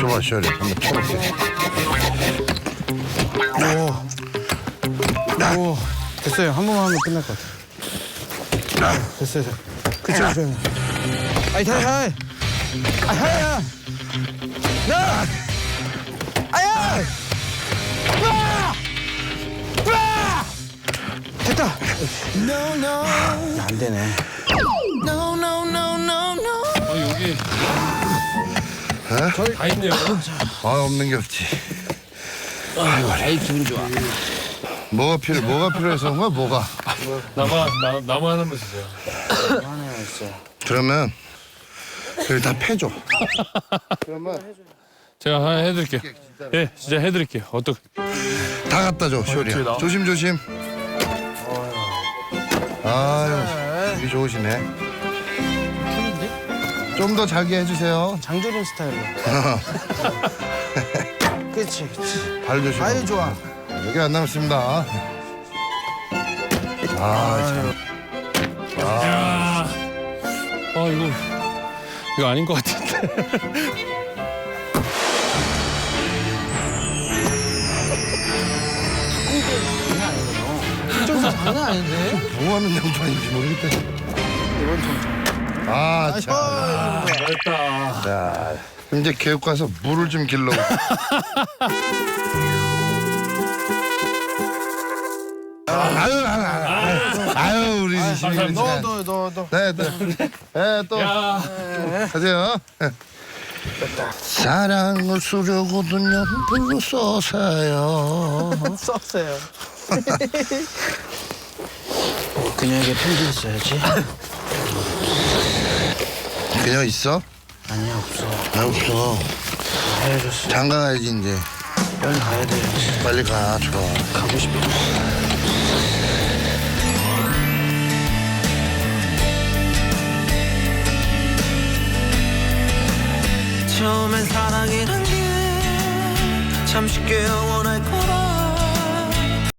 줘봐, 쇼리. 한번 쳐볼게. 오, 됐어요. 한 번만 하면 끝날 것 같아. 됐어요. 그쵸. 아이, 아야! 나! 아야! 됐다! 안 되네. 여기 어? 다 있네요. 아, 없는 게 없지. 아이, 기분 좋아. 뭐가 필요해서 온 거야, 뭐가? 나무 하나만 주세요. 하나 있어. 그러면 여기 다 패줘. 그러면 제가 하나 해드릴게요. 예, 진짜 해드릴게요. 어떻게? 다 갖다 줘, 쇼리야. 나- 조심. 아유, 이게 좋으시네. 좀 더 잘게 해주세요. 장조림 스타일로. 그치. 발 조심. 아이, 좋아. 여기 안 남습니다. 아, 참. 야, 이거 아닌 것 같은데. 좀 장난 아닌데? 뭐 하는 양반인지 모르겠다. 이건 좀. 아, 참. 됐다. 자, 이제 계곡 가서 물을 좀 길러고. 아유, 우리 시민이. 너. 네, 또. 야, 하세요. 사랑을 쓰려고든 연필로 써서요. 썼어요. 그녀에게 편지 써야지. 그녀 있어? 아니야, 없어. 나 없어. 헤어졌어. 장가 가야지 이제. 여행 가야 돼. 빨리 가. 좋아. 가고 싶어. 처음엔 사랑이란 게 참 쉽게 영원할 거라